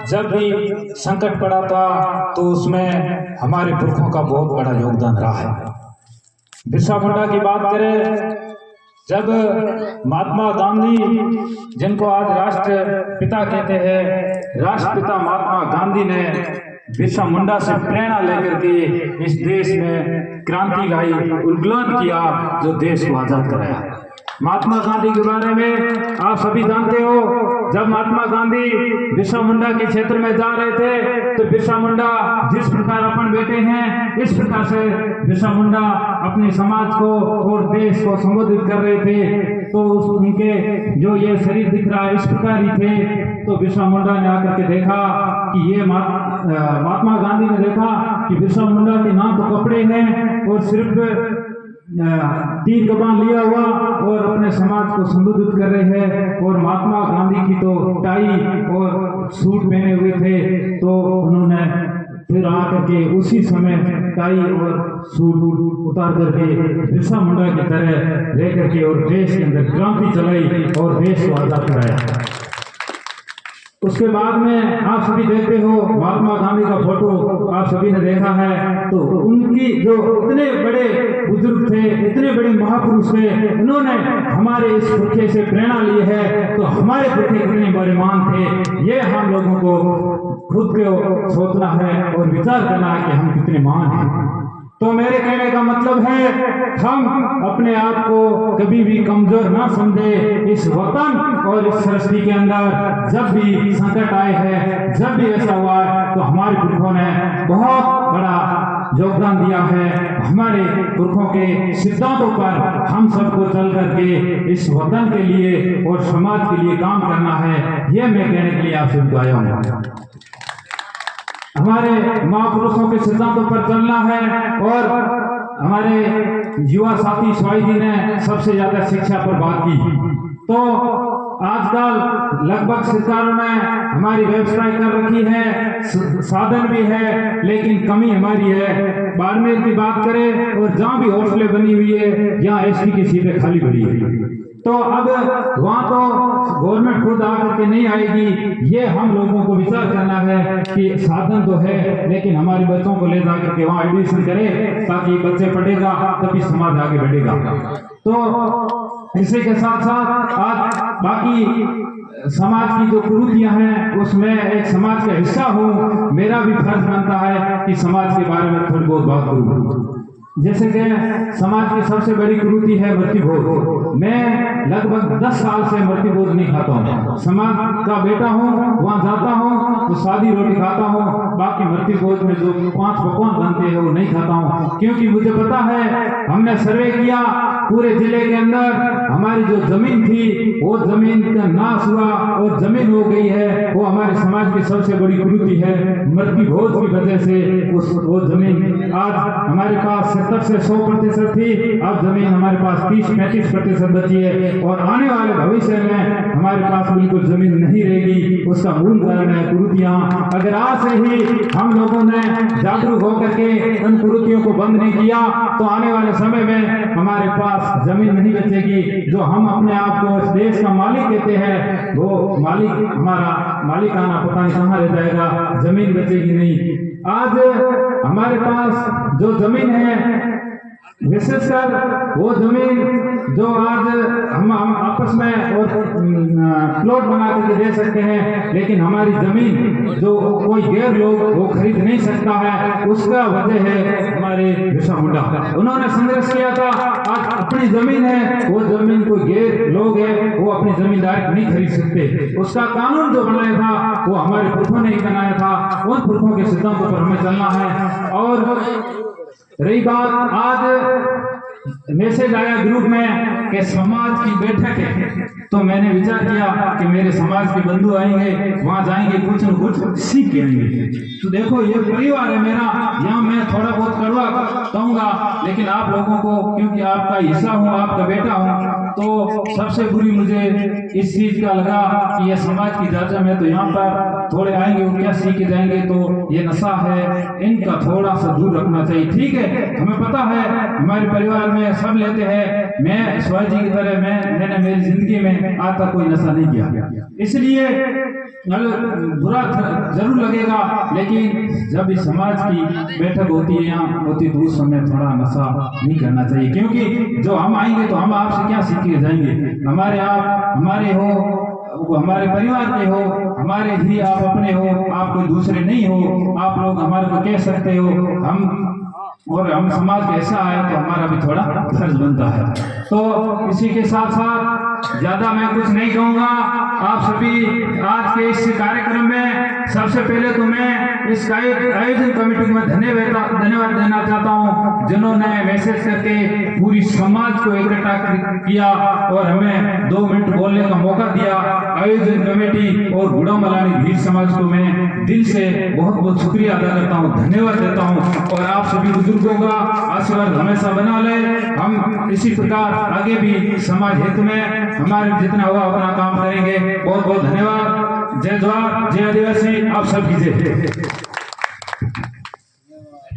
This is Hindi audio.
जब भी संकट पड़ा था तो उसमें हमारे पुरखों का बहुत बड़ा योगदान रहा है। बिरसा मुंडा की बात करें, जब महात्मा गांधी, जिनको आज राष्ट्रपिता कहते हैं, राष्ट्रपिता महात्मा गांधी ने बिरसा मुंडा से प्रेरणा लेकर के इस देश में क्रांति लाई, उद्गलन किया, जो देश को आजाद कराया। महात्मा गांधी के बारे में आप सभी जानते हो, जब महात्मा गांधी बिरसा मुंडा के क्षेत्र में जा रहे थे तो बिरसा मुंडा जिस प्रकार अपन बैठे हैं, इस प्रकार से बिरसा मुंडा अपने समाज को और देश को संबोधित कर रहे थे। तो उनके जो ये शरीर दिख रहा है इस प्रकार ही थे। तो बिरसा मुंडा ने आकर के देखा कि ये महात्मा गांधी ने देखा कि बिरसा मुंडा के ना तो कपड़े हैं और सिर्फ तीर कमान लिया हुआ और अपने समाज को संबोधित कर रहे हैं, और महात्मा गांधी की तो टाई और सूट पहने हुए थे। तो उन्होंने फिर आकर के उसी समय टाई और सूट उतार करके बिरसा मुंडा की तरह रह करके और देश के अंदर क्रांति चलाई और देश को आजाद कराया। उसके बाद में आप सभी देखते हो महात्मा गांधी का फोटो आप सभी ने देखा है। तो उनकी जो इतने बड़े बुजुर्ग थे, इतने बड़े महापुरुष थे, उन्होंने हमारे इस पुरखे से प्रेरणा ली है। तो हमारे पुरखे कितने बड़े महान थे, ये हम लोगों को खुद को सोचना है और विचार करना है कि हम कितने महान हैं। तो मेरे कहने का मतलब है, हम अपने आप को कभी भी कमजोर ना समझे। इस वतन और इस सृष्टि के अंदर जब भी संकट आए हैं, जब भी ऐसा हुआ है, तो हमारे पुरखों ने बहुत बड़ा योगदान दिया है। हमारे पुरखों के सिद्धांतों पर हम सबको चल करके इस वतन के लिए और समाज के लिए काम करना है। यह मैं कहने के लिए आपसे आया हूँ। हमारे महापुरुषों के सिद्धांतों पर चलना है। और हमारे युवा साथी स्वाई जी ने सबसे ज्यादा शिक्षा पर बात की। तो आजकल लगभग सरकारों ने हमारी व्यवस्थाएं कर रखी है, साधन भी है, लेकिन कमी हमारी है। बाड़मेर की बात करें और जहाँ भी हॉस्टलें बनी हुई है, यहाँ एसटी की सीटें खाली पड़ी है। तो अब वहाँ तो गवर्नमेंट खुद आकर के नहीं आएगी। ये हम लोगों को विचार करना है कि साधन तो है, लेकिन हमारे बच्चों को ले जाकर के वहाँ एडमिशन करें, ताकि बच्चे पढ़ेगा तभी समाज आगे बढ़ेगा। तो इसी के साथ साथ आज बाकी समाज की जो कुरीतियां हैं, उसमें एक समाज का हिस्सा हूँ, मेरा भी फर्ज बनता है कि समाज के बारे में थोड़ी बहुत बात करूँ। जैसे कि समाज की सबसे बड़ी कुरीति है मृत्यु भोज। मैं लगभग 10 साल से मृत्यु भोज नहीं खाता हूँ। समाज का बेटा हूँ, वहाँ जाता हूँ तो सादी रोटी खाता हूँ, बाकी मृत्यु भोज में जो 5 पकवान बनते हैं वो नहीं खाता हूँ। क्योंकि मुझे पता है, हमने सर्वे किया पूरे जिले के अंदर, हमारी जो जमीन थी वो जमीन का नाश हुआ और जमीन हो गई है। वो हमारे समाज की सबसे बड़ी कुरीति है। मृत्यु भोज की वजह से वो जमीन आज हमारे पास 70 से 100% थी, अब जमीन हमारे पास 30-35% बची है। और आने वाले भविष्य में हमारे पास बिल्कुल जमीन नहीं रहेगी। उसका मूल कारण है कुरीतियां। अगर आज से ही हम लोगों ने जागरूक होकर के उन कुरीतियों को बंद नहीं किया, तो आने वाले समय में हमारे पास जमीन नहीं बचेगी। जो हम अपने आप को इस देश का मालिक कहते हैं, वो मालिक हमारा मालिकाना पता नहीं कहाँ रह जाएगा, जमीन बचेगी नहीं। आज हमारे पास जो जमीन है, विशेषकर वो जमीन जो आज हम आपस में और प्लॉट बना करके दे सकते हैं, लेकिन हमारी जमीन जो कोई गैर लोग वो खरीद नहीं सकता है, उसका वजह है हमारे बिरसा मुंडा। उन्होंने संघर्ष किया था। आज अपनी जमीन है, वो जमीन कोई गैर लोग है वो अपनी जमींदारी नहीं खरीद सकते। उसका कानून जो बनाया था वो हमारे पुरखों ने ही बनाया था। उन पुरखों के सिद्धांतों पर हमें चलना है। और रही बात, आज मैसेज आया ग्रुप में कि समाज की बैठक है, तो मैंने विचार किया कि मेरे समाज के बंधु आएंगे, वहां जाएंगे, कुछ न कुछ सीख के आएंगे। तो देखो ये परिवार है मेरा, यहाँ मैं थोड़ा बहुत कड़वा कहूंगा, लेकिन आप लोगों को क्योंकि आपका हिस्सा हूँ, आपका बेटा हूँ, तो सबसे बुरी मुझे इस चीज का लगा कि ये समाज की जांच में तो यहाँ पर थोड़े आएंगे वो क्या सीख के जाएंगे, तो ये नशा है, इनका थोड़ा सा दूर रखना चाहिए। ठीक है, हमें पता है हमारे परिवार में सब लेते हैं। मैं शिवाजी की तरह मैंने मेरी जिंदगी में आज तक कोई नशा नहीं किया, इसलिए बुरा जरूर लगेगा, लेकिन जब इस समाज की बैठक होती है यहाँ होती तो उस समय थोड़ा नशा नहीं करना चाहिए, क्योंकि जो हम आएंगे तो हम आपसे क्या सीख के जाएंगे। हमारे आप हमारे हो, वो हमारे परिवार के हो, हमारे ही आप अपने हो, आप कोई दूसरे नहीं हो। आप लोग हमारे को कह सकते हो, हम समाज के ऐसा है तो हमारा भी थोड़ा फर्ज बनता है। तो इसी के साथ साथ ज्यादा मैं कुछ नहीं कहूँगा। आप सभी आज के इस कार्यक्रम में सबसे पहले तो मैं इस आयोजन कमेटी को मैं धन्यवाद देना चाहता हूँ, जिन्होंने मैसेज करके पूरी समाज को इकट्ठा किया और हमें 2 मिनट बोलने का मौका दिया। आयोजन कमेटी और गुड़ामलानी भील समाज को मैं दिल से बहुत बहुत शुक्रिया अदा करता हूँ, धन्यवाद देता हूँ। और आप सभी बुजुर्गों का आशीर्वाद हमेशा बना ले। हम इसी प्रकार आगे भी समाज हित में हमारे जितना हुआ अपना काम करेंगे। बहुत बहुत धन्यवाद। जय जवाहर, जय आदिवासी, आप सबकी जय।